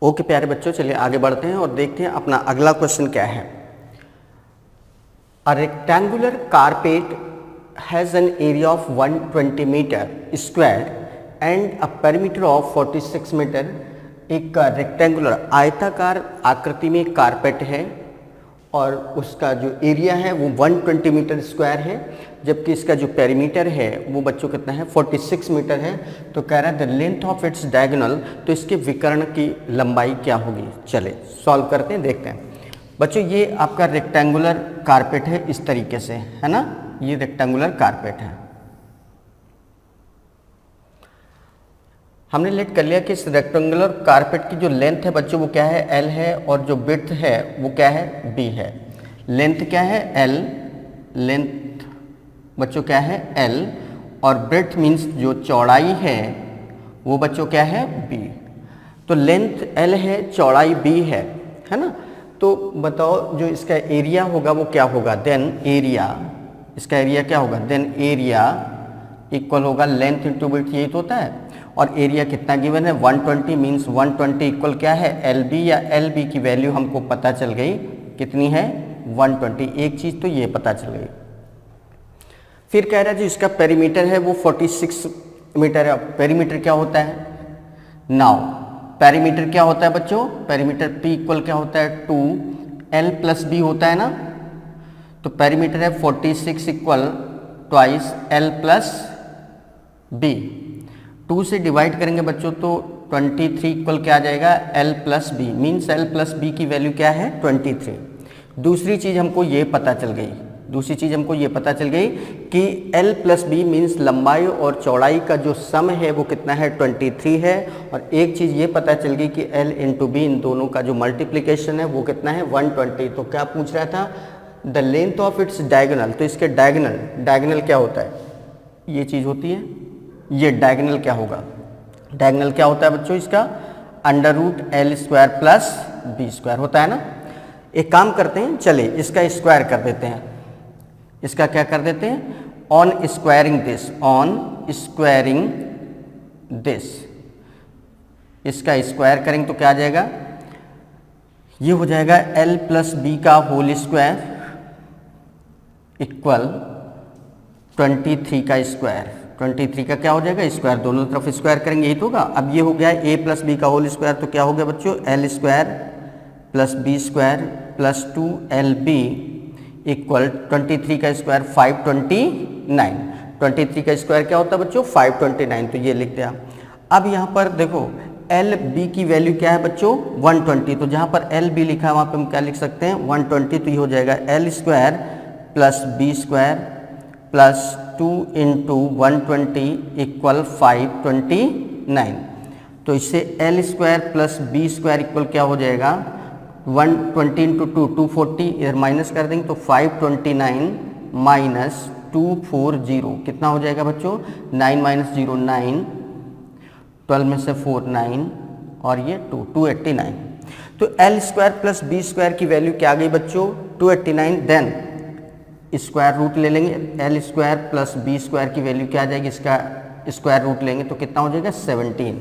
Okay प्यारे बच्चों, चलिए आगे बढ़ते हैं और देखते हैं अपना अगला क्वेश्चन क्या है। A rectangular carpet has an area of 120 metre square and a perimeter of 46 metre. एक रेक्टेंगुलर आयताकार आकृति में कारपेट है और उसका जो एरिया है वो 120 मीटर स्क्वायर है, जबकि इसका जो पेरीमीटर है वो बच्चों कितना है 46 मीटर है। तो कह रहा है the length of its diagonal, तो इसके विकर्ण की लंबाई क्या होगी। चले सॉल्व करते हैं, देखते हैं बच्चों। ये आपका रेक्टेंगुलर कारपेट है इस तरीके से, है ना, ये रेक्टेंगुलर कारपेट है। हमने लेट कर लिया कि इस रेक्टेंगुलर कारपेट की जो लेंथ है बच्चों वो क्या है L है, और जो विड्थ है वो क्या है B है। लेंथ क्या है L, लेंथ बच्चों क्या है L, और ब्रेड्थ मीन्स जो चौड़ाई है वो बच्चों क्या है B। तो लेंथ L है, चौड़ाई B है ना। तो बताओ जो इसका एरिया होगा वो क्या होगा। देन एरिया, इसका एरिया क्या होगा, देन एरिया इक्वल होगा लेंथ इंटू विड्थ, यही तो होता है। और एरिया कितना गिवन है 120, मीन्स 120 इक्वल क्या है LB, या LB की वैल्यू हमको पता चल गई कितनी है 120। एक चीज़ तो ये पता चल गई। फिर कह रहा है जो इसका पेरीमीटर है वो 46 मीटर है। पेरीमीटर क्या होता है, नाउ पेरीमीटर क्या होता है बच्चों, पेरीमीटर P इक्वल क्या होता है 2L प्लस B होता है ना। तो पेरीमीटर है 46 equal twice L plus B। 2 से डिवाइड करेंगे बच्चों तो 23 इक्वल क्या आ जाएगा L plus B, means L plus B की वैल्यू क्या है 23। दूसरी चीज़ हमको ये पता चल गई, कि L प्लस B मीन्स लंबाई और चौड़ाई का जो सम है वो कितना है 23 है। और एक चीज़ ये पता चल गई कि L इंटू B, इन दोनों का जो मल्टीप्लिकेशन है वो कितना है 120। तो क्या पूछ रहा था, the length of its diagonal. तो इसके डायगोनल क्या होता है, ये चीज़ होती है, ये डायगोनल क्या होगा, डायगोनल क्या होता है बच्चों इसका under root L square plus B square होता है ना। एक काम करते हैं, चले इसका स्क्वायर कर देते हैं। इसका क्या कर देते हैं, ऑन स्क्वायरिंग दिस, इसका स्क्वायर करेंगे तो क्या आ जाएगा, ये हो जाएगा L प्लस B का होल स्क्वायर इक्वल 23 का स्क्वायर। 23 का क्या हो जाएगा स्क्वायर, दोनों तरफ स्क्वायर करेंगे यही तो होगा। अब ये हो गया A प्लस B का होल स्क्वायर, तो क्या हो गया बच्चों L square plus B square plus 2LB equal 23 का स्क्वायर 529। 23 का स्क्वायर क्या होता है बच्चों 529, तो ये लिख दिया। अब यहाँ पर देखो LB की वैल्यू क्या है बच्चों 120, तो जहाँ पर LB लिखा है वहाँ पर हम क्या लिख सकते हैं 120, तो ये हो जाएगा L square plus B square plus 2 into 120 equal 529। तो इससे L square plus B square equal क्या हो जाएगा 120 इंटू 240, इधर माइनस कर देंगे तो 529 माइनस 240 कितना हो जाएगा बच्चों 9 माइनस 0 9, 12 में से 4 9 और ये 289। तो L square plus B square की वैल्यू क्या आ गई बच्चों 289। देन स्क्वायर रूट ले लेंगे, L square plus B square की वैल्यू क्या आ जाएगी, इसका स्क्वायर रूट लेंगे तो कितना हो जाएगा 17।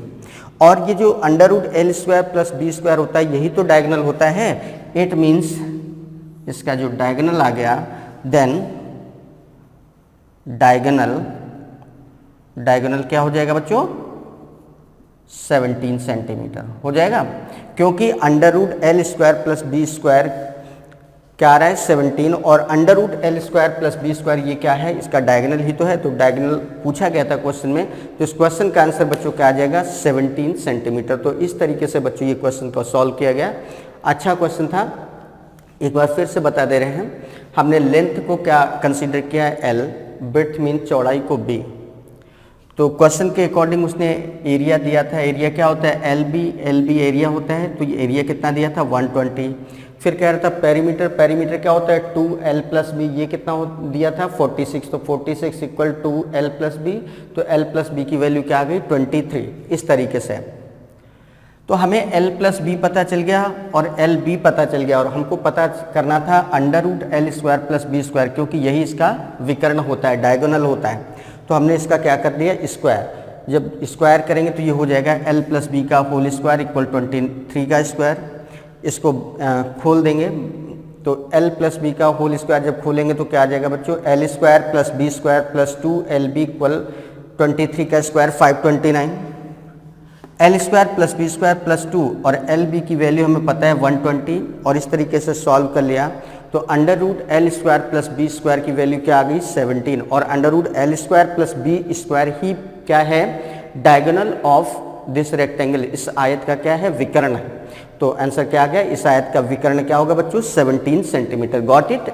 और ये जो under root L square plus B square होता है यही तो डायगोनल होता है। इट मीन्स इसका जो डायगोनल आ गया, देन डायगोनल क्या हो जाएगा बच्चों 17 सेंटीमीटर हो जाएगा, क्योंकि under root L square plus B square क्या आ रहा है 17, और under root L square plus B square ये क्या है, इसका डायगोनल ही तो है। तो डायगोनल पूछा गया था क्वेश्चन में, तो इस क्वेश्चन का आंसर बच्चों क्या आ जाएगा 17 सेंटीमीटर। तो इस तरीके से बच्चों ये क्वेश्चन को सॉल्व किया गया। अच्छा क्वेश्चन था, एक बार फिर से बता दे रहे हैं। हमने लेंथ को क्या कंसिडर किया है L, विड्थ मीन चौड़ाई को B। तो क्वेश्चन के अकॉर्डिंग उसने एरिया दिया था, एरिया क्या होता है LB एरिया होता है, तो ये एरिया कितना दिया था 120। फिर कह रहा था पेरीमीटर क्या होता है 2L प्लस B, ये कितना दिया था 46, तो 46 इक्वल 2L प्लस B, तो L प्लस B की वैल्यू क्या आ गई 23। इस तरीके से तो हमें L प्लस B पता चल गया और LB पता चल गया, और हमको पता करना था under root L square plus B square, क्योंकि यही इसका विकर्ण होता है, डायगोनल होता है। तो हमने इसका क्या कर दिया स्क्वायर। जब स्क्वायर करेंगे तो ये हो जाएगा l प्लस बी का होल स्क्वायर इक्वल 23 का स्क्वायर। इसको खोल देंगे तो l प्लस बी का होल स्क्वायर जब खोलेंगे तो क्या आ जाएगा बच्चों, l square plus B square plus 2lb equal 23 का square 529। l square plus B square plus 2 और lb की वैल्यू हमें पता है 120 और इस तरीके से सॉल्व कर लिया तो under root L square plus B square की वैल्यू क्या आ गई 17 और under root L square plus B square ही क्या है, डायगोनल ऑफ दिस रेक्टेंगल, इस आयत का क्या है, विकर्ण है। तो आंसर क्या आ गया, इस आयत का विकर्ण क्या होगा बच्चों 17 centimetre. Got it?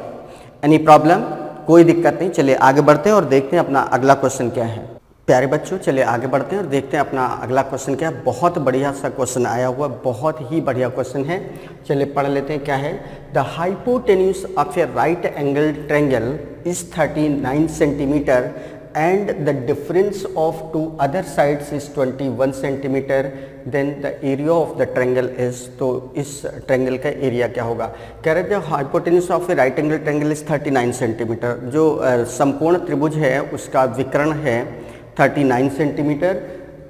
Any problem? कोई दिक्कत नहीं। चलिए आगे बढ़ते हैं और देखते हैं अपना अगला क्वेश्चन क्या है। प्यारे बच्चों चलिए आगे बढ़ते हैं और देखते हैं अपना अगला क्वेश्चन क्या है। बहुत बढ़िया सा क्वेश्चन आया हुआ, बहुत ही बढ़िया क्वेश्चन है। चलिए पढ़ लेते हैं क्या है। The hypotenuse of A right angle triangle is 39 centimetre and the difference of two other sides is 21 centimetre, then the area of the triangle is, तो इस ट्रायंगल का एरिया क्या होगा। कह रहे थे hypotenuse of A right angle triangle is 39 centimetre, जो समकोण त्रिभुज है उसका विकर्ण है 39 centimetre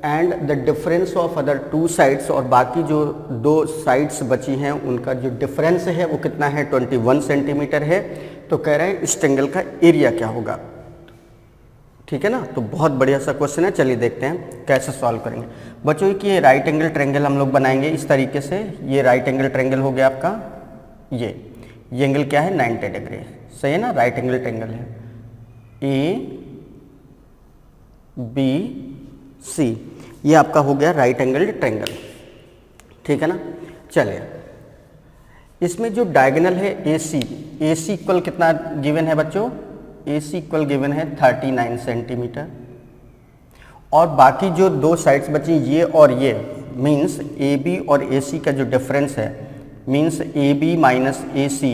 and the difference of other two sides, और बाकी जो दो साइड्स बची हैं उनका जो डिफरेंस है वो कितना है 21 सेंटीमीटर है। तो कह रहे हैं इस ट्रायंगल का एरिया क्या होगा। ठीक है ना, तो बहुत बढ़िया सा क्वेश्चन है। चलिए देखते हैं कैसे सॉल्व करेंगे। बच्चों कि ये राइट एंगल ट्रायंगल हम लोग बनाएंगे इस तरीके से। ये राइट एंगल ट्रायंगल हो गया आपका, ये एंगल क्या है 90 डिग्री, सही है ना, राइट एंगल ट्रायंगल है ए बी सी, ये आपका हो गया राइट एंगल ट्रायंगल। ठीक है ना। चलिए इसमें जो डायगोनल है ए सी इक्वल कितना गिवन है बच्चों, ए सी इक्वल गिवन है 39 सेंटीमीटर, और बाकी जो दो साइड्स बची ये और ये, मीन्स ए बी और ए सी का जो डिफरेंस है मीन्स ए बी माइनस ए सी,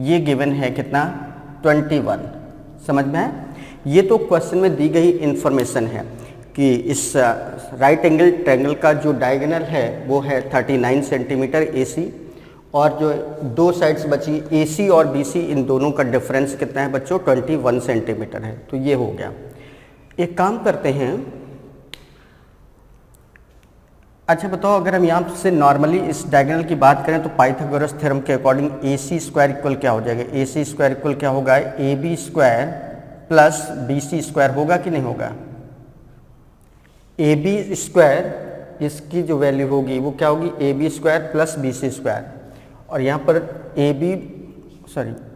ये गिवन है कितना 21। समझ में है। ये तो क्वेश्चन में दी गई इंफॉर्मेशन है कि इस राइट एंगल ट्रायंगल का जो डायगोनल है वो है 39 सेंटीमीटर ए सी, और जो दो साइड्स बची AC और BC, इन दोनों का डिफरेंस कितना है बच्चों 21 सेंटीमीटर है। तो ये हो गया। एक काम करते हैं, अच्छा बताओ अगर हम यहाँ से नॉर्मली इस डायगोनल की बात करें तो पाइथागोरस थ्योरम के अकॉर्डिंग AC स्क्वायर इक्वल क्या हो जाएगा, AC स्क्वायर इक्वल क्या होगा AB square plus BC square, होगा कि नहीं होगा। AB स्क्वायर इसकी जो वैल्यू होगी वो क्या होगी AB square plus BC square, और यहाँ पर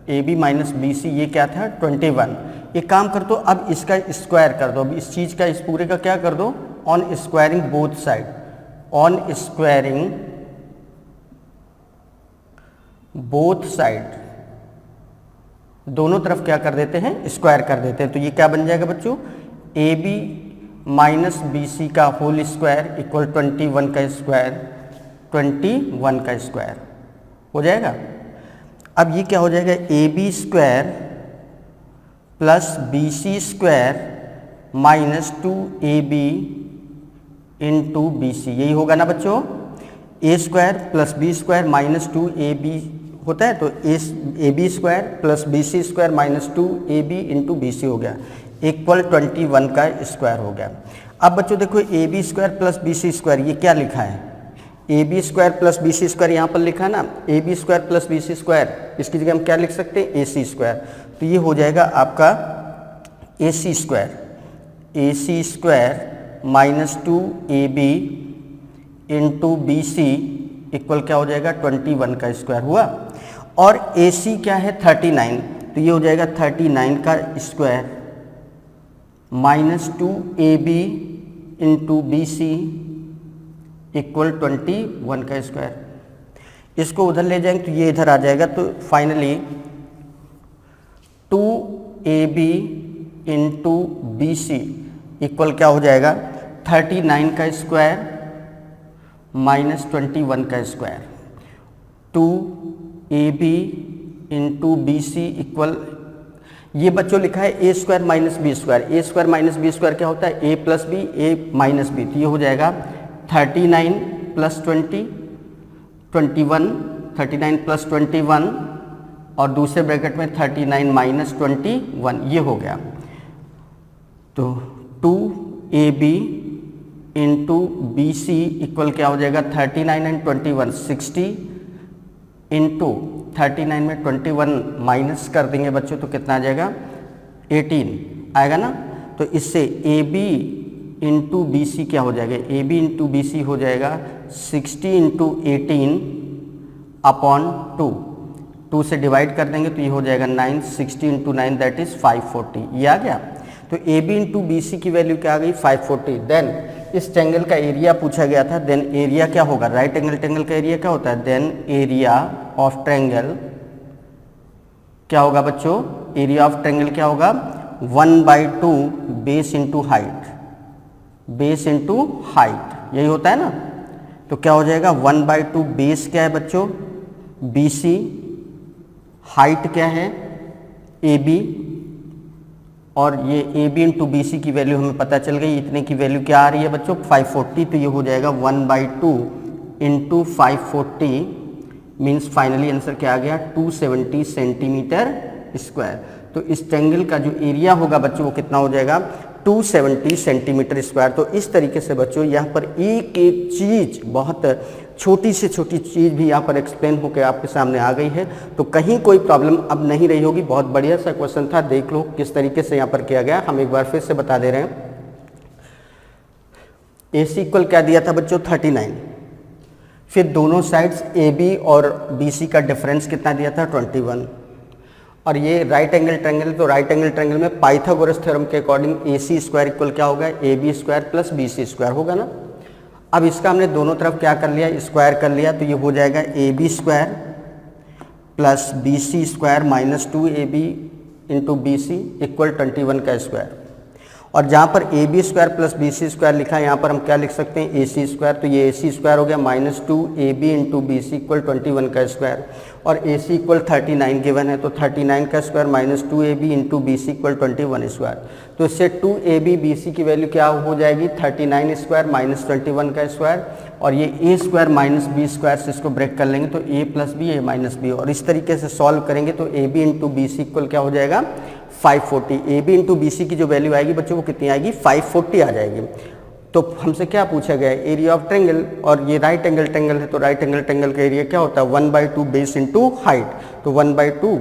A B minus B C ये क्या था 21। एक काम कर दो, अब इसका स्क्वायर कर दो, अब इस चीज़ का इस पूरे का क्या कर दो, on squaring both side, on squaring both side, दोनों तरफ क्या कर देते हैं स्क्वायर कर देते हैं। तो ये क्या बन जाएगा बच्चों, A B minus B C का होल स्क्वायर इक्वल 21 का स्क्वायर, 21 का स्क्वायर हो जाएगा। अब ये क्या हो जाएगा A B square plus B C square minus 2ab into B C, यही होगा ना बच्चों। A square plus B square minus 2ab होता है, तो A B square plus B C square minus 2ab into B C हो गया equal 21 का स्क्वायर हो गया। अब बच्चों देखो A B square plus B C square ये क्या लिखा है, A B square plus B C square यहाँ पर लिखा है ना, A B square plus B C square, इसकी जगह हम क्या लिख सकते हैं ए सी स्क्वायर। तो ये हो जाएगा आपका A C square minus 2ab into B C equal क्या हो जाएगा 21 का स्क्वायर हुआ, और ए सी क्या है 39, तो ये हो जाएगा 39 का square minus 2ab into B C equal 21 का स्क्वायर। इसको उधर ले जाएंगे तो ये इधर आ जाएगा, तो finally 2ab into B C equal क्या हो जाएगा 39 का स्क्वायर माइनस 21 का square. 2ab into B C equal, ये बच्चों लिखा है A square minus B square, A square minus B square क्या होता है A plus B A minus B, तो ये हो जाएगा 39 प्लस 20 21, 39 प्लस 21 और दूसरे ब्रैकेट में 39 माइनस 21, ये हो गया। तो A B into B C equal क्या हो जाएगा 39 एंड 21 60 इंटू 39 में 21 माइनस कर देंगे बच्चों तो कितना आ जाएगा 18 आएगा ना। तो इससे A B into B C क्या हो जाएगा, A B into B C हो जाएगा 60 इंटू 18 अपॉन 2 से डिवाइड कर देंगे तो ये हो जाएगा 9, 60 इंटू 9 दैट इज 540, ये आ गया। तो A B into B C की वैल्यू क्या आ गई 540। देन इस ट्रायंगल का एरिया पूछा गया था, देन एरिया क्या होगा, राइट एंगल ट्रायंगल का एरिया क्या होता है, देन एरिया ऑफ ट्रायंगल क्या होगा बच्चों, एरिया ऑफ ट्रायंगल क्या होगा 1/2 base into height, base into height, यही होता है ना। तो क्या हो जाएगा 1/2 बेस क्या है बच्चों बी सी, हाइट क्या है ए बी, और ये A B into B C की वैल्यू हमें पता चल गई, इतने की वैल्यू क्या आ रही है बच्चों 540। तो ये हो जाएगा 1/2 इंटू 540 मीन्स फाइनली आंसर क्या आ गया 270 सेंटीमीटर स्क्वायर। तो इस ट्रायंगल का जो एरिया होगा बच्चों वो कितना हो जाएगा 270 सेंटीमीटर स्क्वायर। तो इस तरीके से बच्चों यहाँ पर एक एक चीज़, बहुत छोटी से छोटी चीज़ भी यहाँ पर एक्सप्लेन होकर आपके सामने आ गई है। तो कहीं कोई प्रॉब्लम अब नहीं रही होगी। बहुत बढ़िया सा क्वेश्चन था, देख लो किस तरीके से यहाँ पर किया गया। हम एक बार फिर से बता दे रहे हैं। ए सी इक्वल क्या दिया था बच्चों 39, फिर दोनों साइड्स ए बी और बी सी का डिफरेंस कितना दिया था 21, और ये राइट एंगल ट्रायंगल, तो राइट एंगल ट्रायंगल में पाइथागोरस थ्योरम के according A C square equal क्या होगा A B square plus B C square होगा ना। अब इसका हमने दोनों तरफ क्या कर लिया स्क्वायर कर लिया, तो ये हो जाएगा A B square plus B C square minus 2 A B into B C equal 21 का स्क्वायर। और जहाँ पर A B square plus B C square लिखा है यहाँ पर हम क्या लिख सकते हैं ए सी स्क्वायर, तो ये ए सी स्क्वायर हो गया minus 2 A B into B C equal 21 का स्क्वायर, और ए सी इक्वल 39 गिवन है तो 39 का square minus 2 A B into B C equal 21 square. तो इससे 2 ए बी बी सी की वैल्यू क्या हो जाएगी 39 स्क्वायर माइनस 21 का स्क्वायर, और ये A square minus B square से इसको ब्रेक कर लेंगे तो A plus B A minus B, और इस तरीके से सॉल्व करेंगे तो A B into B C equal क्या हो जाएगा 540। A B into B C की जो वैल्यू आएगी बच्चों वो कितनी आएगी 540 आ जाएगी। तो हमसे क्या पूछा गया है एरिया ऑफ ट्रायंगल, और ये राइट एंगल ट्रायंगल है तो राइट एंगल ट्रायंगल का एरिया क्या होता है 1/2 बेस इंटू हाइट, तो 1/2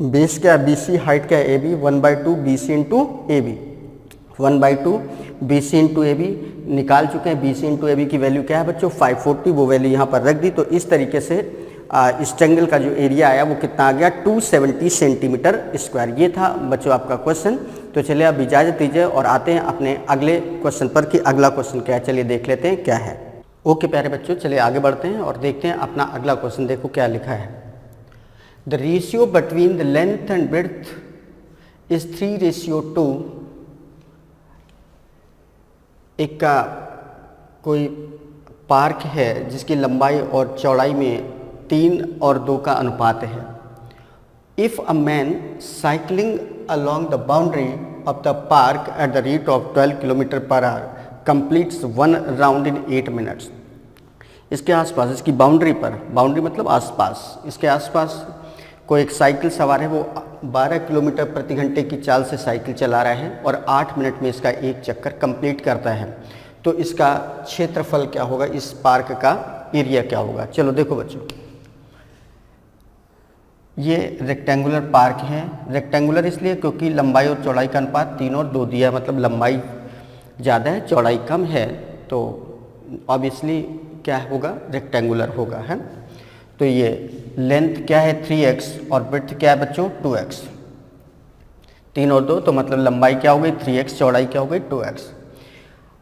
बेस क्या है बी सी, हाइट क्या है A B, 1/2 B C into A B, 1/2 B C into A B निकाल चुके हैं। B C into A B की वैल्यू क्या है बच्चों 540, वो वैल्यू यहाँ पर रख दी। तो इस तरीके से इस ट्रायंगल का जो एरिया आया वो कितना आ गया 270 सेंटीमीटर स्क्वायर। ये था बच्चों आपका क्वेश्चन। तो चलिए अब इजाज़त दीजिए और आते हैं अपने अगले क्वेश्चन पर कि अगला क्वेश्चन क्या है, चलिए देख लेते हैं क्या है। ओके प्यारे बच्चों, चलिए आगे बढ़ते हैं और देखते हैं अपना अगला क्वेश्चन। देखो क्या लिखा है, the ratio between the length and breadth is 3:2। एक का कोई पार्क है जिसकी लंबाई और चौड़ाई में 3 और 2 का अनुपात है। If a man cycling along the boundary of the park at the rate of 12 km/h completes one round in 8 minutes। इसके आसपास, इसकी बाउंड्री पर, बाउंड्री मतलब आसपास, इसके आसपास कोई एक साइकिल सवार है, वो 12 किलोमीटर प्रति घंटे की चाल से साइकिल चला रहा है और 8 मिनट में इसका एक चक्कर कंप्लीट करता है। तो इसका क्षेत्रफल क्या होगा, इस पार्क का एरिया क्या होगा। चलो देखो बच्चों, ये रेक्टेंगुलर पार्क है। रेक्टेंगुलर इसलिए क्योंकि लंबाई और चौड़ाई का अनुपात 3 और 2 दिया है, मतलब लंबाई ज़्यादा है चौड़ाई कम है, तो ऑब्वियसली क्या होगा रेक्टेंगुलर होगा, है। तो ये लेंथ क्या है 3x और ब्रेड्थ क्या है बच्चों 2x, 3 और 2 तो मतलब लंबाई क्या हो गई 3x, चौड़ाई क्या हो गई 2x।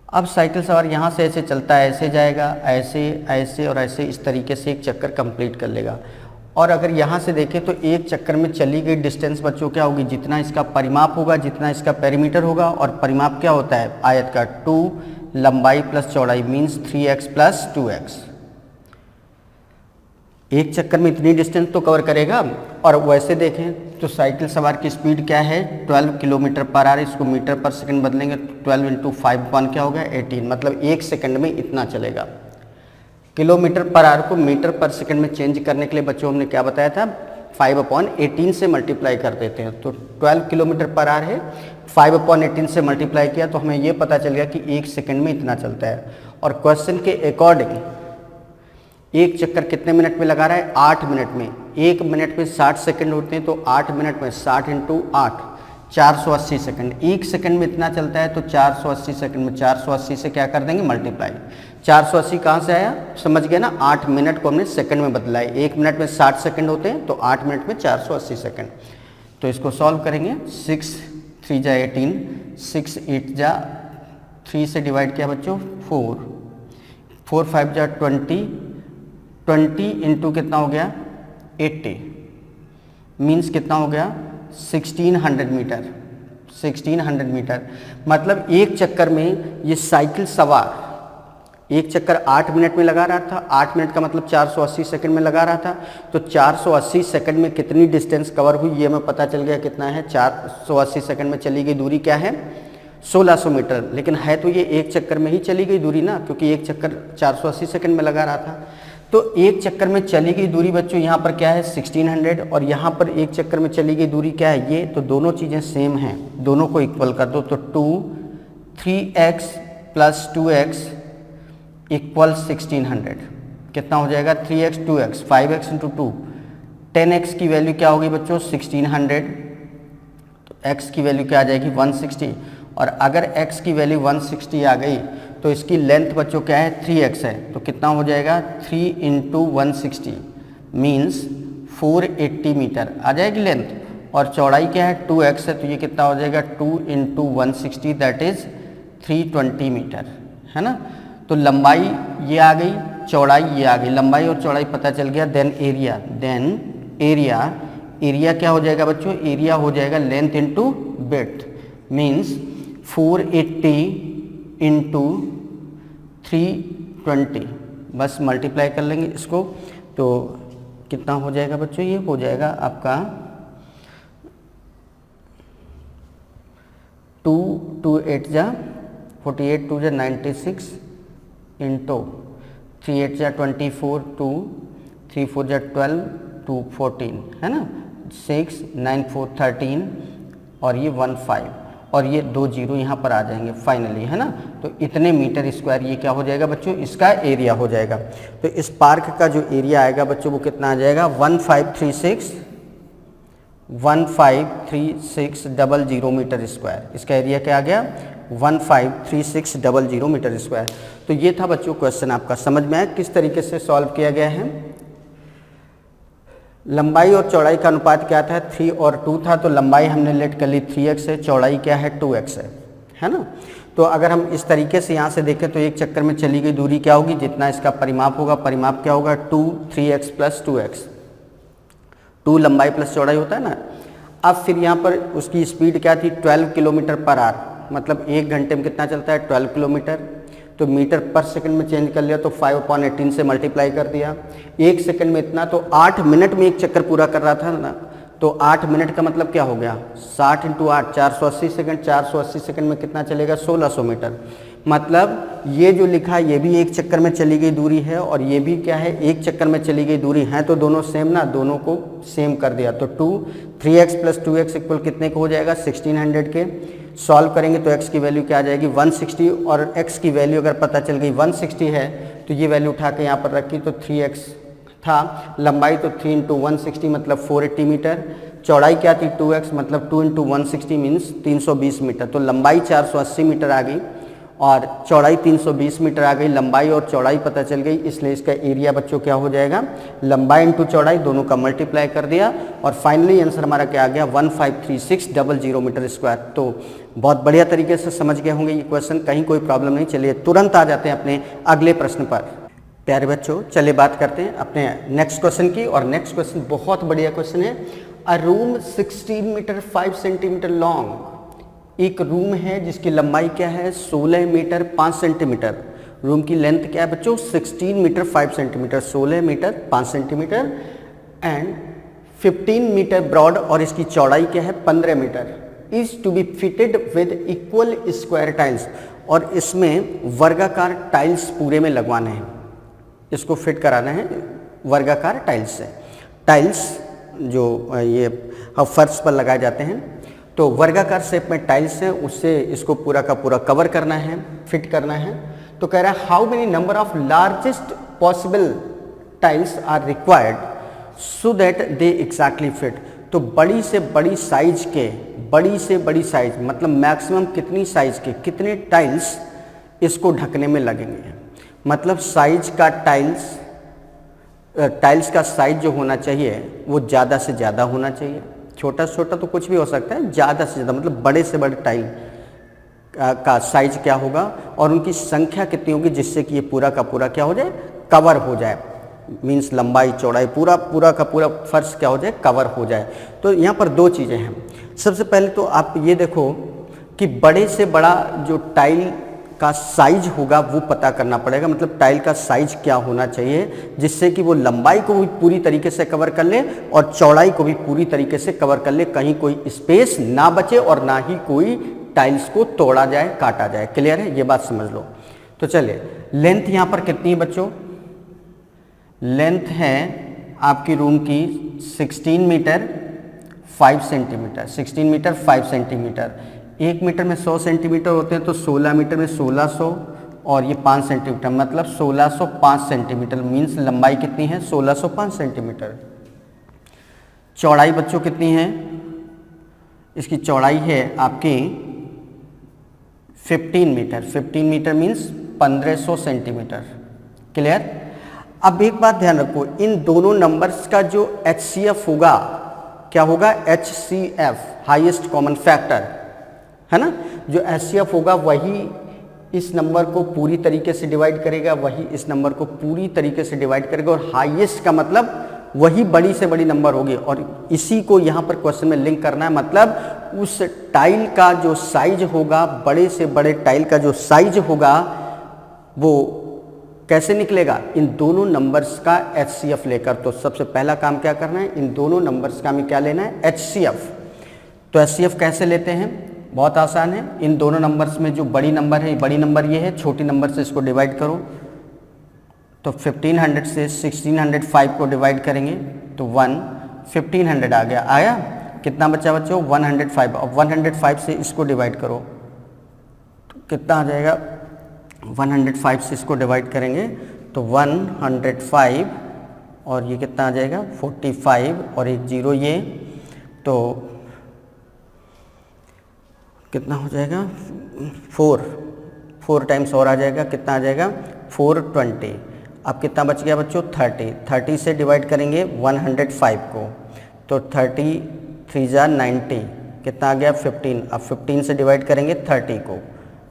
अब साइकिल सवार यहाँ से ऐसे चलता है, ऐसे जाएगा, ऐसे ऐसे और ऐसे, इस तरीके से एक चक्कर कंप्लीट कर लेगा। और अगर यहाँ से देखें तो एक चक्कर में चली गई डिस्टेंस बच्चों क्या होगी, जितना इसका परिमाप होगा, जितना इसका पेरीमीटर होगा, और परिमाप क्या होता है आयत का 2 लंबाई प्लस चौड़ाई मीन्स 3x प्लस 2x। एक चक्कर में इतनी डिस्टेंस तो कवर करेगा। और वैसे देखें तो साइकिल सवार की स्पीड क्या है 12 km/h, इसको मीटर पर सेकंड बदलेंगे, 12 × 5 क्या हो गया 18, मतलब 1 सेकंड में इतना चलेगा। किलोमीटर पर आवर को मीटर पर सेकंड में चेंज करने के लिए बच्चों हमने क्या बताया था 5/18 से मल्टीप्लाई कर देते हैं, तो 12 किलोमीटर पर आवर है, 5/18 से मल्टीप्लाई किया तो हमें ये पता चल गया कि 1 सेकंड में इतना चलता है। और क्वेश्चन के अकॉर्डिंग एक चक्कर कितने मिनट में लगा रहा है? 8 मिनट में। 1 मिनट में 60 सेकंड होते हैं, तो 8 मिनट में 60 × 8 480 सेकंड। 1 सेकंड में इतना चलता है, तो 480 सेकंड में 480 से क्या कर देंगे? मल्टीप्लाई। 480 कहाँ से आया? समझ गए ना, 8 मिनट को हमने सेकंड में बदला है। 1 मिनट में 60 सेकंड होते हैं, तो 8 मिनट में 480 सेकंड। तो इसको सॉल्व करेंगे। 6 3 जा 18, 6 8 जा 3 से डिवाइड किया बच्चों 4, 4 5 जा 20, 20 इंटू कितना हो गया? 80, मीन्स कितना हो गया? 1600 मीटर। 1600 मीटर मतलब एक चक्कर में ये साइकिल सवार एक चक्कर 8 मिनट में लगा रहा था। 8 मिनट का मतलब 480 सेकंड में लगा रहा था, तो 480 सेकंड में कितनी डिस्टेंस कवर हुई ये हमें पता चल गया कितना है। 480 सेकंड में चली गई दूरी क्या है? 1600 मीटर। लेकिन है तो ये एक चक्कर में ही चली गई दूरी ना, क्योंकि एक चक्कर 480 सेकंड में लगा रहा था। तो एक चक्कर में चली गई दूरी बच्चों यहाँ पर क्या है? 1600, और यहाँ पर एक चक्कर में चली गई दूरी क्या है? ये। तो दोनों चीज़ें सेम हैं, दोनों को इक्वल कर दो। तो 3x + 2x = 1600 कितना हो जाएगा? 3x 2x 5x × 2 10x की वैल्यू क्या होगी बच्चों? 1600। तो x की वैल्यू क्या आ जाएगी? 160। और अगर x की वैल्यू 160 आ गई तो इसकी लेंथ बच्चों क्या है? 3x है। तो कितना हो जाएगा? 3 × 160 मीन्स 480 मीटर आ जाएगी लेंथ। और चौड़ाई क्या है? 2x है, तो ये कितना हो जाएगा? 2 × 160 दैट इज़ 320 मीटर, है ना। तो लंबाई ये आ गई, चौड़ाई ये आ गई। लंबाई और चौड़ाई पता चल गया। देन एरिया क्या हो जाएगा बच्चों? एरिया हो जाएगा लेंथ इंटू विड्थ, मीन्स 480 × 320। बस मल्टीप्लाई कर लेंगे इसको, तो कितना हो जाएगा बच्चों? ये हो जाएगा आपका 2 8 जा 48, 2 जा 96 इंटू 3 8 जा 24, 2 3 4 जा 12, 2 14, है ना। 6 9 4 13 और ये 15 और ये 2 0 यहाँ पर आ जाएंगे फाइनली, है ना। तो इतने मीटर स्क्वायर ये क्या हो जाएगा बच्चों? इसका एरिया हो जाएगा। तो इस पार्क का जो एरिया आएगा बच्चों वो कितना आ जाएगा? 153600 मीटर स्क्वायर। इसका एरिया क्या आ गया? 153600 मीटर स्क्वायर। तो ये था बच्चों क्वेश्चन आपका। समझ में आया किस तरीके से सॉल्व किया गया है? लंबाई और चौड़ाई का अनुपात क्या था? 3 और 2 था। तो लंबाई हमने लेट कर ली 3x है, चौड़ाई क्या है? 2x है ना। तो अगर हम इस तरीके से यहाँ से देखें तो एक चक्कर में चली गई दूरी क्या होगी? जितना इसका परिमाप होगा, परिमाप क्या होगा? 2 3x + 2x। 2 लंबाई प्लस चौड़ाई होता है ना। अब फिर यहाँ पर उसकी स्पीड क्या थी? 12 किलोमीटर पर आवर, मतलब 1 घंटे में कितना चलता है? 12 किलोमीटर। तो मीटर पर सेकंड में चेंज कर लिया, तो 5/18 से मल्टीप्लाई कर दिया। 1 सेकंड में इतना, तो 8 मिनट में एक चक्कर पूरा कर रहा था ना। तो 8 मिनट का मतलब क्या हो गया? 60 × 8 480 सेकंड। 480 सेकंड में कितना चलेगा? 1600 मीटर। मतलब ये जो लिखा है ये भी एक चक्कर में चली गई दूरी है, और ये भी क्या है? एक चक्कर में चली गई दूरी है। तो दोनों सेम ना, दोनों को सेम कर दिया। तो 3x + 2x = कितने को हो जाएगा? 1600 के। सॉल्व करेंगे तो x की वैल्यू क्या आ जाएगी? 160। और x की वैल्यू अगर पता चल गई 160 है, तो ये वैल्यू उठा के यहाँ पर रखी, तो 3x था। लंबाई तो 3 × 160 मतलब 480 मीटर। चौड़ाई क्या थी? 2x मतलब 2 × 160 मीन्स 320 मीटर। तो लंबाई 480 मीटर आ गई और चौड़ाई 320 मीटर आ गई। लंबाई और चौड़ाई पता चल गई, इसलिए इसका एरिया बच्चों क्या हो जाएगा? लंबाई इंटू चौड़ाई दोनों का मल्टीप्लाई कर दिया, और फाइनली आंसर हमारा क्या आ गया? 153600 मीटर स्क्वायर। तो बहुत बढ़िया तरीके से समझ गए होंगे ये क्वेश्चन, कहीं कोई प्रॉब्लम नहीं। चलिए तुरंत आ जाते हैं अपने अगले प्रश्न पर। प्यारे बच्चों, चलिए बात करते हैं अपने नेक्स्ट क्वेश्चन की। और नेक्स्ट क्वेश्चन बहुत बढ़िया क्वेश्चन है। A room 16 metre 5 centimetre long. एक रूम है जिसकी लंबाई क्या है? 16 मीटर 5 सेंटीमीटर। रूम की लेंथ क्या है बच्चों? 16 metre 5 centimetre, 16 metre 5 centimetre and 15 metre broad, और इसकी चौड़ाई क्या है? 15 metre. Is to be fitted with equal square tiles. और इसमें वर्गाकार टाइल्स पूरे में लगवाने हैं, इसको फिट कराना है वर्गाकार टाइल्स से। टाइल्स जो ये फर्श पर लगाए जाते हैं। तो वर्गाकार शेप में टाइल्स हैं, उससे इसको पूरा का पूरा कवर करना है, फिट करना है। तो कह रहा है how many number of largest possible tiles are required so that they exactly fit. तो बड़ी से बड़ी साइज के, बड़ी से बड़ी साइज मतलब मैक्सिमम कितनी साइज के कितने टाइल्स इसको ढकने में लगेंगे। मतलब साइज का टाइल्स का साइज जो होना चाहिए वो ज़्यादा से ज़्यादा होना चाहिए। छोटा से छोटा तो कुछ भी हो सकता है, ज़्यादा से ज़्यादा मतलब बड़े से बड़े टाइल का साइज क्या होगा और उनकी संख्या कितनी होगी जिससे कि ये पूरा का पूरा क्या हो जाए, कवर हो जाए। मीन्स लंबाई चौड़ाई पूरा का पूरा फर्श क्या हो जाए, कवर हो जाए। तो यहाँ पर दो चीज़ें हैं। सबसे पहले तो आप ये देखो कि बड़े से बड़ा जो टाइल का साइज होगा वो पता करना पड़ेगा। मतलब टाइल का साइज क्या होना चाहिए जिससे कि वो लंबाई को भी पूरी तरीके से कवर कर ले और चौड़ाई को भी पूरी तरीके से कवर कर ले, कहीं कोई स्पेस ना बचे और ना ही कोई टाइल्स को तोड़ा जाए, काटा जाए। क्लियर है, ये बात समझ लो। तो चलिए, लेंथ यहाँ पर कितनी है बच्चों? लेंथ है आपकी रूम की 16 metre 5 centimetre. 16 metre 5 centimetre. 1 metre में 100 सेंटीमीटर होते हैं, तो 16 मीटर में 1600 और ये 5 सेंटीमीटर मतलब 1605 सेंटीमीटर। मीन्स लंबाई कितनी है? 1605 सेंटीमीटर। चौड़ाई बच्चों कितनी है? इसकी चौड़ाई है आपकी 15 metre. 15 metre means 1500 centimetre. Clear? अब एक बात ध्यान रखो, इन दोनों नंबर्स का जो HCF होगा क्या होगा? HCF, हाईएस्ट कॉमन फैक्टर, है ना। जो HCF होगा वही इस नंबर को पूरी तरीके से डिवाइड करेगा, वही इस नंबर को पूरी तरीके से डिवाइड करेगा। और हाईएस्ट का मतलब वही बड़ी से बड़ी नंबर होगी। और इसी को यहाँ पर क्वेश्चन में लिंक करना है। मतलब उस टाइल का जो साइज होगा, बड़े से बड़े टाइल का जो साइज होगा वो कैसे निकलेगा? इन दोनों नंबर्स का HCF लेकर। तो सबसे पहला काम क्या करना है? इन दोनों नंबर्स का हमें क्या लेना है? HCF। तो HCF कैसे लेते हैं? बहुत आसान है। इन दोनों नंबर्स में जो बड़ी नंबर है, बड़ी नंबर ये है, छोटी नंबर से इसको डिवाइड करो। तो 1500 से 1605 को डिवाइड करेंगे तो 1500 आ गया। आया? कितना बचा बच्चों? 105। और 105 से इसको डिवाइड करो तो कितना आ जाएगा? 105 से इसको डिवाइड करेंगे तो 105 और ये कितना आ जाएगा? 45 और एक जीरो ये, तो कितना हो जाएगा? 4 टाइम्स और आ जाएगा। कितना आ जाएगा? 420। अब कितना बच गया बच्चों? 30 से डिवाइड करेंगे 105 को तो 30 3 जा 90। कितना आ गया? 15। अब 15 से डिवाइड करेंगे 30 को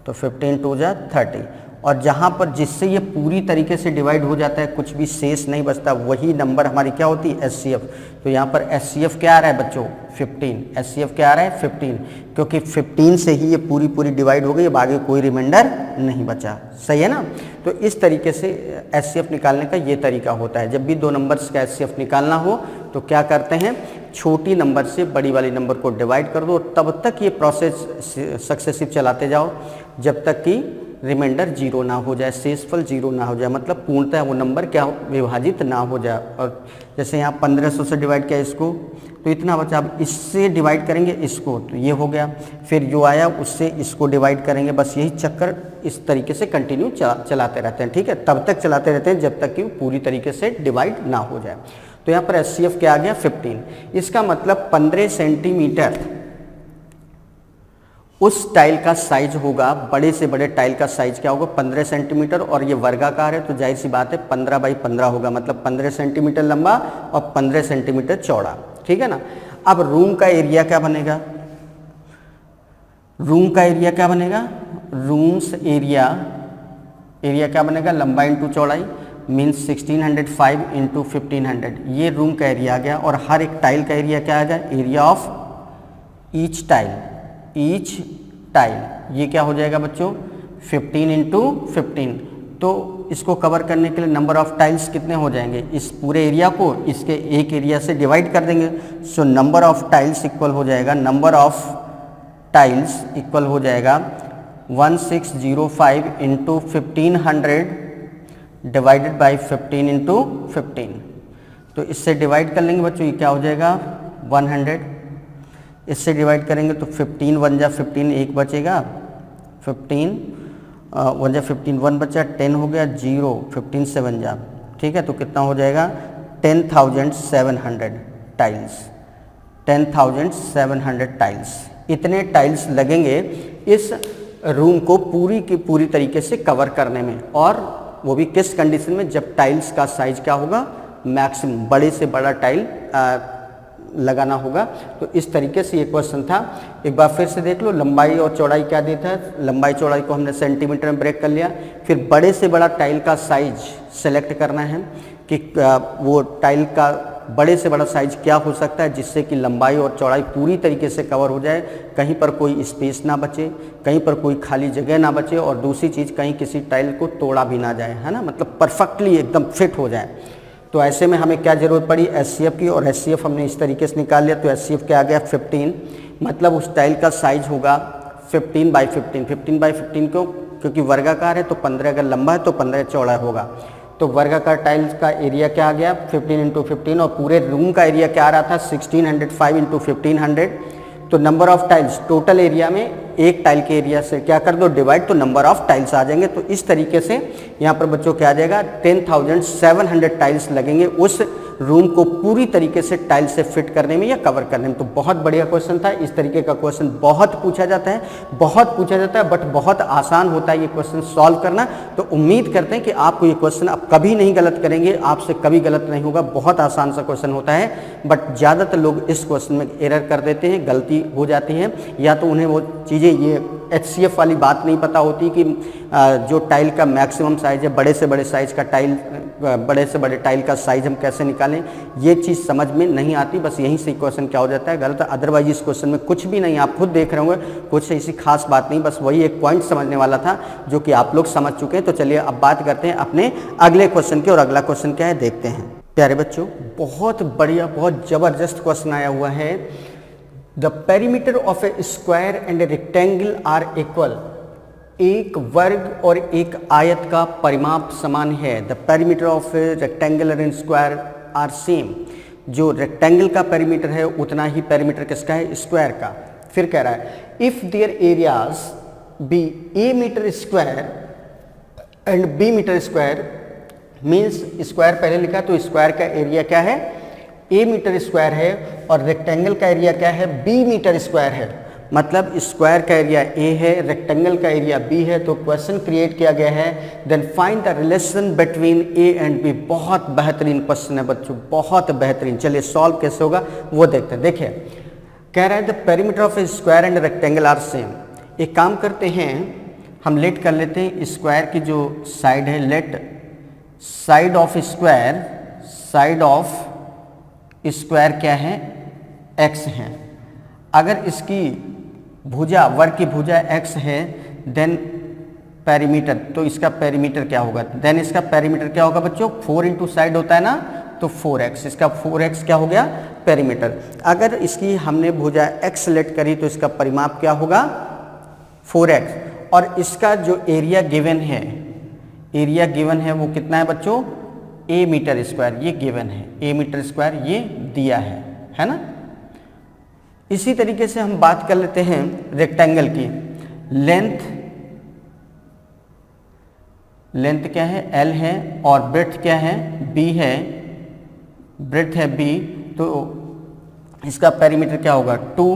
तो 15 2 जा 30। और जहाँ पर जिससे ये पूरी तरीके से डिवाइड हो जाता है, कुछ भी शेष नहीं बचता, वही नंबर हमारी क्या होती है? HCF। तो यहाँ पर HCF क्या आ रहा है बच्चों? 15। HCF क्या आ रहा है? 15, क्योंकि 15 से ही ये पूरी डिवाइड हो गई। अब आगे कोई रिमाइंडर नहीं बचा। सही है ना। तो इस तरीके से HCF निकालने का ये तरीका होता है। जब भी दो नंबर्स का HCF निकालना हो तो क्या करते हैं? छोटी नंबर से बड़ी वाली नंबर को डिवाइड कर दो। तब तक ये प्रोसेस सक्सेसिव चलाते जाओ जब तक कि रिमाइंडर जीरो ना हो जाए, शेषफल जीरो ना हो जाए, मतलब पूर्णतः वो नंबर क्या विभाजित ना हो जाए। और जैसे यहाँ 1500 से डिवाइड किया इसको तो इतना बचा। अब इससे डिवाइड करेंगे इसको तो ये हो गया, फिर जो आया उससे इसको डिवाइड करेंगे। बस यही चक्कर इस तरीके से कंटिन्यू चलाते रहते हैं। ठीक है, तब तक चलाते रहते हैं जब तक कि पूरी तरीके से डिवाइड ना हो जाए। तो यहाँ पर HCF क्या आ गया? 15। इसका मतलब 15 सेंटीमीटर उस टाइल का साइज होगा। बड़े से बड़े टाइल का साइज क्या होगा? 15 सेंटीमीटर। और ये वर्गाकार है तो जाहिर सी बात है 15 बाई 15 होगा, मतलब 15 सेंटीमीटर लंबा और 15 सेंटीमीटर चौड़ा। ठीक है ना। अब रूम का एरिया क्या बनेगा? रूम का एरिया क्या बनेगा? रूम्स एरिया क्या बनेगा? लंबाई इंटू चौड़ाई, मीन्स 1605 इंटू 1500। ये रूम का एरिया आ गया। और हर एक टाइल का एरिया क्या आ गया? Area of each tile. ये क्या हो जाएगा बच्चों? 15 इंटू 15। तो इसको कवर करने के लिए नंबर ऑफ टाइल्स कितने हो जाएंगे? इस पूरे एरिया को इसके एक एरिया से डिवाइड कर देंगे। So number of tiles equal हो जाएगा, 1605 इंटू 1500 डिवाइडेड बाई 15 इंटू 15। तो तो इससे डिवाइड कर लेंगे बच्चों, ये क्या हो जाएगा 100। इससे डिवाइड करेंगे तो 15 1 जा 15, एक बचेगा 15 1 जा 15, 1 बचा, 10 हो गया 0, 15 7 जा, ठीक है। तो कितना हो जाएगा 10,700 टाइल्स, 10,700 टाइल्स। इतने टाइल्स लगेंगे इस रूम को पूरी की पूरी तरीके से कवर करने में, और वो भी किस कंडीशन में, जब टाइल्स का साइज क्या होगा मैक्सिमम, बड़े से बड़ा टाइल लगाना होगा। तो इस तरीके से ये क्वेश्चन था। एक बार फिर से देख लो, लंबाई और चौड़ाई क्या देता है, लंबाई चौड़ाई को हमने सेंटीमीटर में ब्रेक कर लिया। फिर बड़े से बड़ा टाइल का साइज सेलेक्ट करना है कि वो टाइल का बड़े से बड़ा साइज क्या हो सकता है जिससे कि लंबाई और चौड़ाई पूरी तरीके से कवर हो जाए, कहीं पर कोई स्पेस ना बचे, कहीं पर कोई खाली जगह ना बचे, और दूसरी चीज़ कहीं किसी टाइल को तोड़ा भी ना जाए, है ना, मतलब परफेक्टली एकदम फिट हो जाए। तो ऐसे में हमें क्या ज़रूरत पड़ी, एचसीएफ की, और एचसीएफ हमने इस तरीके से निकाल लिया। तो एचसीएफ क्या आ गया 15, मतलब उस टाइल का साइज होगा 15 बाई 15। 15 बाई 15 क्यों, क्योंकि वर्गाकार है तो 15 अगर लंबा है तो 15 चौड़ा होगा। तो वर्गाकार टाइल्स का एरिया क्या आ गया 15 × 15, और पूरे रूम का एरिया क्या आ रहा था 1605 × 1500। तो number of tiles, total area में एक टाइल के एरिया से क्या कर दो डिवाइड, तो नंबर ऑफ टाइल्स आ जाएंगे। तो इस तरीके से यहाँ पर बच्चों क्या आ जाएगा 10,700 टाइल्स लगेंगे उस रूम को पूरी तरीके से टाइल से फिट करने में या कवर करने में। तो बहुत बढ़िया क्वेश्चन था। इस तरीके का क्वेश्चन बहुत पूछा जाता है, बट बहुत आसान होता है ये क्वेश्चन सॉल्व करना। तो उम्मीद करते हैं कि आपको ये क्वेश्चन अब कभी नहीं गलत करेंगे, आपसे कभी गलत नहीं होगा। बहुत आसान सा क्वेश्चन होता है, बट ज़्यादातर लोग इस क्वेश्चन में एरर कर देते हैं, गलती हो जाती है, या तो उन्हें वो चीज़ें, ये एचसीएफ वाली बात नहीं पता होती कि जो टाइल का मैक्सिमम साइज है, बड़े से बड़े साइज का टाइल, बड़े से बड़े टाइल का साइज हम कैसे निकालें, ये चीज़ समझ में नहीं आती। बस यहीं से क्वेश्चन क्या हो जाता है गलत। अदरवाइज इस क्वेश्चन में कुछ भी नहीं, आप खुद देख रहे होंगे, कुछ ऐसी खास बात नहीं, बस वही एक पॉइंट समझने वाला था जो कि आप लोग समझ चुके हैं। तो चलिए अब बात करते हैं अपने अगले क्वेश्चन की, और अगला क्वेश्चन क्या है देखते हैं। प्यारे बच्चों, बहुत बढ़िया, बहुत ज़बरदस्त क्वेश्चन आया हुआ है। The perimeter of a square and a rectangle are equal. एक वर्ग और एक आयत का परिमाप समान है। The perimeter of a rectangle and square are same. जो रेक्टेंगल का पेरीमीटर है उतना ही पेरीमीटर किसका है, स्क्वायर का। फिर कह रहा है if their areas be A metre square and B metre square, means square पहले लिखा तो स्क्वायर का एरिया क्या है ए मीटर स्क्वायर है, और रेक्टेंगल का एरिया क्या है बी मीटर स्क्वायर है। मतलब स्क्वायर का एरिया ए है, रेक्टेंगल का एरिया बी है। तो क्वेश्चन क्रिएट किया गया है, then find the relation between A and B. बहुत बेहतरीन क्वेश्चन है बच्चों, बहुत बेहतरीन। चलिए सॉल्व कैसे होगा वो देखते हैं। देखिए कह रहा है the perimeter of a square and rectangle are same. एक काम करते हैं, हम लेट कर लेते हैं स्क्वायर की जो साइड है, let side of square, side of square क्या है x है। अगर इसकी भुजा, वर्ग की भुजा x है, देन पेरीमीटर, तो इसका पेरीमीटर क्या होगा, देन इसका पेरीमीटर क्या होगा बच्चों, 4 इंटू साइड होता है ना, तो 4x, इसका 4x क्या हो गया पेरीमीटर। अगर इसकी हमने भुजा x सेलेक्ट करी तो इसका परिमाप क्या होगा 4x, और इसका जो एरिया गिवन है, एरिया गिवन है वो कितना है बच्चों ए मीटर स्क्वायर, ये गिवन है ए मीटर स्क्वायर, ये दिया है ना। इसी तरीके से हम बात कर लेते हैं रेक्टेंगल की। लेंथ क्या है L है, और ब्रेड्थ क्या है B है, ब्रेड्थ है B, तो इसका पेरीमीटर क्या होगा 2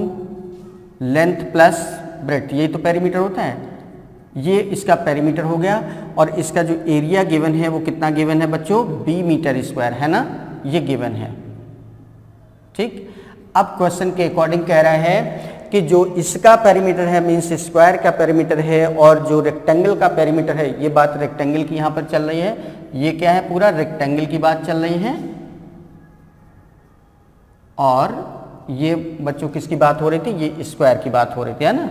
लेंथ प्लस ब्रेड्थ, यही तो पेरीमीटर होता है। ये इसका पेरीमीटर हो गया, और इसका जो एरिया गिवन है वो कितना गिवन है बच्चों B मीटर स्क्वायर, है ना, ये गिवन है। ठीक, अब क्वेश्चन के अकॉर्डिंग कह रहा है कि जो इसका पेरीमीटर है, मीन्स स्क्वायर का पेरीमीटर है, और जो रेक्टेंगल का पेरीमीटर है, ये बात रेक्टेंगल की यहाँ पर चल रही है, ये क्या है पूरा रेक्टेंगल की बात चल रही है, और ये बच्चों किसकी बात हो रही थी, ये स्क्वायर की बात हो रही थी, है ना।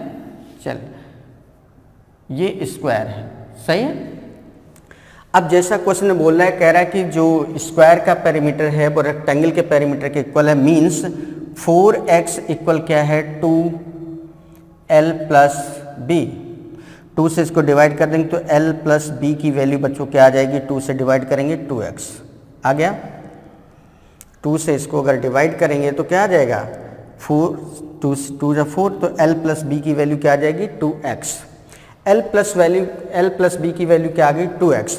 चलिए ये स्क्वायर है, सही है। अब जैसा क्वेश्चन में बोल रहा है, कह रहा है कि जो स्क्वायर का पेरीमीटर है वो रेक्टेंगल के पेरीमीटर के इक्वल है, मीन्स 4x इक्वल क्या है 2l प्लस b। 2 से इसको डिवाइड कर देंगे तो l प्लस b की वैल्यू बच्चों क्या आ जाएगी, 2 से डिवाइड करेंगे 2x आ गया। 2 से इसको अगर डिवाइड करेंगे तो क्या आ जाएगा 4, 2 जा 4, तो l प्लस बी की वैल्यू क्या आ जाएगी 2x। l प्लस बी की वैल्यू क्या आ गई 2x।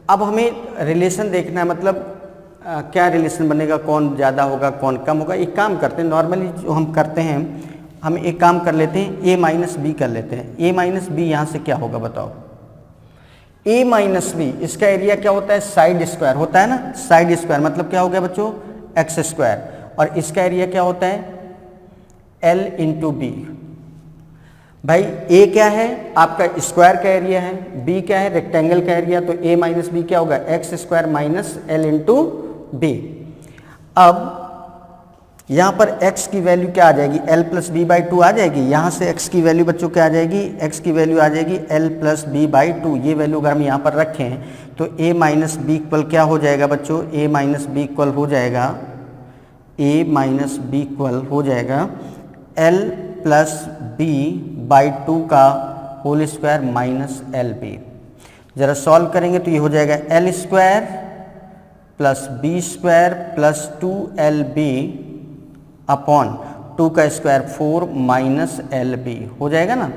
अब हमें रिलेशन देखना है, मतलब क्या रिलेशन बनेगा, कौन ज़्यादा होगा कौन कम होगा। एक काम करते हैं, नॉर्मली जो हम करते हैं, हम एक काम कर लेते हैं a माइनस बी कर लेते हैं। a माइनस बी यहाँ से क्या होगा बताओ, a माइनस बी, इसका एरिया क्या होता है साइड स्क्वायर होता है ना, साइड स्क्वायर मतलब क्या हो गया बच्चों एक्स स्क्वायर, और इसका एरिया क्या होता है l इंटू बी। भाई a क्या है आपका स्क्वायर का एरिया है, b क्या है रेक्टेंगल का एरिया, तो a माइनस बी क्या होगा X square minus l into B. अब यहाँ पर x की वैल्यू क्या आ जाएगी l प्लस बी बाई 2 आ जाएगी। यहाँ से x की वैल्यू बच्चों क्या आ जाएगी, x की वैल्यू आ जाएगी l प्लस बी बाई 2। ये वैल्यू अगर हम यहाँ पर रखें तो a माइनस बी इक्वल क्या हो जाएगा बच्चों, a माइनस बी इक्वल हो जाएगा, a माइनस बी इक्वल हो जाएगा l प्लस बी बाई 2 का whole square minus L B. ज़रा सॉल्व करेंगे तो ये हो जाएगा l square plus B square plus 2lb upon 2 का स्क्वायर 4 माइनस एल बी हो जाएगा ना।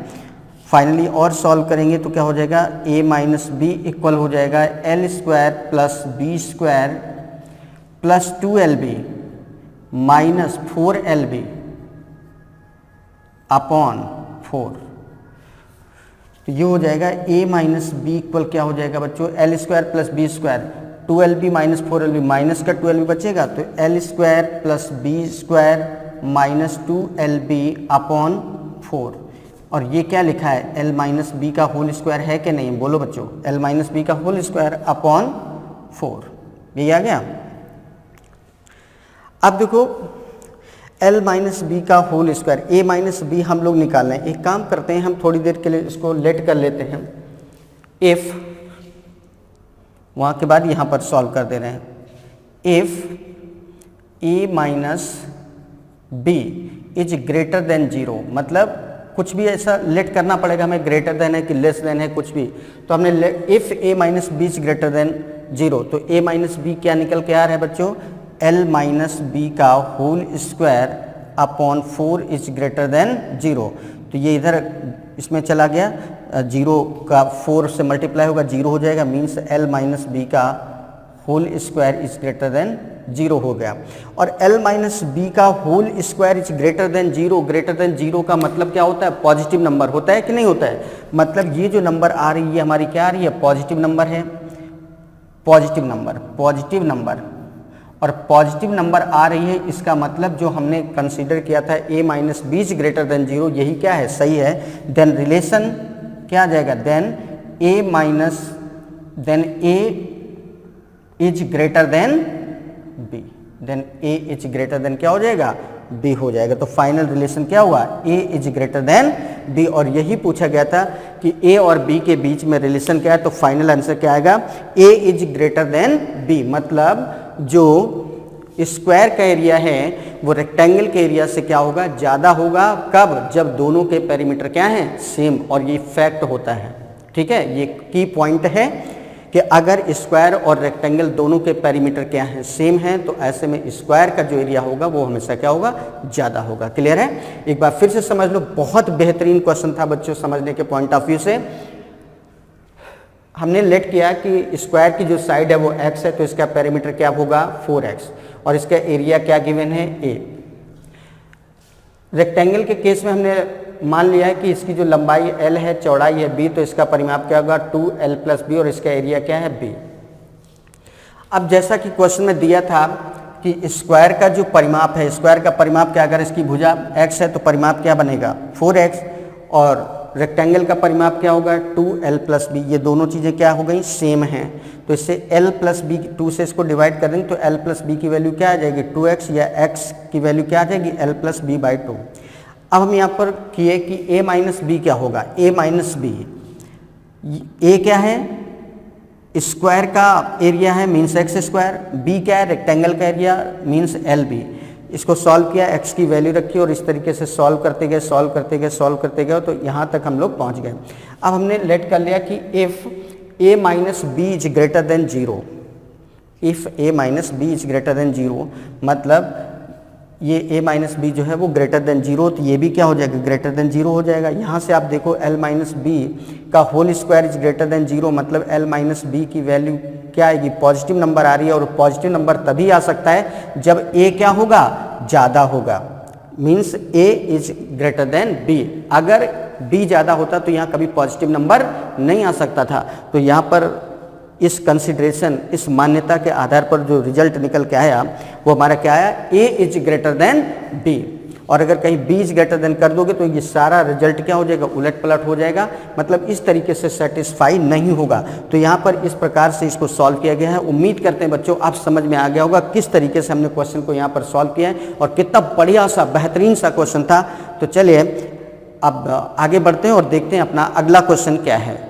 फाइनली और सॉल्व करेंगे तो क्या हो जाएगा, a माइनस बी इक्वल हो जाएगा l square plus B square plus 2lb minus 4lb upon 4। तो ये हो जाएगा a माइनस बी इक्वल क्या हो जाएगा बच्चों, l square plus B square 2lb minus 4lb, minus का 2lb बचेगा तो l square plus B square minus 2lb upon 4। और ये क्या लिखा है l माइनस बी का होल स्क्वायर है कि नहीं, बोलो बच्चों, l माइनस बी का होल स्क्वायर अपॉन 4, ये आ गया। अब देखो l माइनस बी का whole square, a minus B हम लोग निकाल रहे हैं। एक काम करते हैं, हम थोड़ी देर के लिए इसको लेट कर लेते हैं, इफ़ वहाँ के बाद यहाँ पर सॉल्व कर दे रहे हैं। If a minus B is greater than 0, मतलब कुछ भी ऐसा लेट करना पड़ेगा हमें, ग्रेटर देन है कि लेस देन है कुछ भी, तो हमने if a minus B is greater than 0, तो a माइनस बी क्या निकल के आ रहा है बच्चों, l माइनस बी का whole square upon 4 is greater than 0। तो ये इधर इसमें चला गया, 0 का 4 से मल्टीप्लाई होगा 0 हो जाएगा, मीन्स l माइनस बी का whole square is greater than 0 हो गया। और l माइनस बी का whole square is greater than 0, greater than 0 का मतलब क्या होता है, पॉजिटिव नंबर होता है कि नहीं होता है। मतलब ये जो नंबर आ रही है हमारी क्या आ रही है, पॉजिटिव नंबर है, पॉजिटिव नंबर और पॉजिटिव नंबर आ रही है, इसका मतलब जो हमने कंसीडर किया था a minus B is greater than 0, यही क्या है सही है। देन रिलेशन क्या आ जाएगा, then a is greater than b, then a is greater than क्या हो जाएगा, b हो जाएगा। तो फाइनल रिलेशन क्या हुआ, a is greater than b। और यही पूछा गया था कि a और b के बीच में रिलेशन क्या है, तो फाइनल आंसर क्या आएगा, a is greater than b। मतलब जो स्क्वायर का एरिया है वो रेक्टेंगल के एरिया से क्या होगा, ज़्यादा होगा। कब, जब दोनों के पेरीमीटर क्या हैं, सेम। और ये फैक्ट होता है, ठीक है, ये की पॉइंट है कि अगर स्क्वायर और रेक्टेंगल दोनों के पेरीमीटर क्या हैं, सेम हैं, तो ऐसे में स्क्वायर का जो एरिया होगा वो हमेशा क्या होगा, ज़्यादा होगा। क्लियर है, एक बार फिर से समझ लो, बहुत बेहतरीन क्वेश्चन था बच्चों समझने के पॉइंट ऑफ व्यू से। हमने लेट किया कि स्क्वायर की जो साइड है वो x है, तो इसका पेरीमीटर क्या होगा 4x, और इसका एरिया क्या गिवन है a। रेक्टेंगल के केस में हमने मान लिया है कि इसकी जो लंबाई l है, चौड़ाई है b, तो इसका परिमाप क्या होगा 2l प्लस b, और इसका एरिया क्या है b। अब जैसा कि क्वेश्चन में दिया था कि स्क्वायर का जो परिमाप है, स्क्वायर का परिमाप क्या, अगर इसकी भुजा x है तो परिमाप क्या बनेगा 4x, और रेक्टेंगल का परिमाप क्या होगा 2l प्लस बी। ये दोनों चीज़ें क्या हो गई, सेम हैं, तो इससे l प्लस बी 2 से इसको डिवाइड कर देंगे तो l प्लस बी की वैल्यू क्या आ जाएगी 2x, या x की वैल्यू क्या आ जाएगी l प्लस बी बाई 2। अब हम यहाँ पर किए कि a माइनस बी क्या होगा, a माइनस बी, a क्या है स्क्वायर का एरिया है मीन्स एक्स स्क्वायर, b क्या है रेक्टेंगल का एरिया मीन्स एल बी। इसको सॉल्व किया, x की वैल्यू रखी और इस तरीके से सॉल्व करते गए तो यहाँ तक हम लोग पहुँच गए। अब हमने लेट कर लिया कि if a minus B is greater than 0, if a minus B is greater than 0, मतलब ये a माइनस बी जो है वो ग्रेटर देन 0, तो ये भी क्या हो जाएगा, ग्रेटर देन 0 हो जाएगा। यहाँ से आप देखो l माइनस बी का whole square is greater than 0, मतलब l माइनस बी की वैल्यू क्या आएगी, पॉजिटिव नंबर आ रही है, और पॉजिटिव नंबर तभी आ सकता है जब a क्या होगा, ज़्यादा होगा, means a is greater than b। अगर b ज़्यादा होता तो यहाँ कभी पॉजिटिव नंबर नहीं आ सकता था। तो यहाँ पर इस कंसिडरेशन, इस मान्यता के आधार पर जो रिजल्ट निकल के आया वो हमारा क्या आया, a is greater than b। और अगर कहीं b इज ग्रेटर देन कर दोगे तो ये सारा रिजल्ट क्या हो जाएगा, उलट पलट हो जाएगा, मतलब इस तरीके से सेटिस्फाई नहीं होगा। तो यहाँ पर इस प्रकार से इसको सॉल्व किया गया है। उम्मीद करते हैं बच्चों आप समझ में आ गया होगा किस तरीके से हमने क्वेश्चन को यहाँ पर सॉल्व किया है और कितना बढ़िया सा बेहतरीन सा क्वेश्चन था। तो चलिए अब आगे बढ़ते हैं और देखते हैं अपना अगला क्वेश्चन क्या है।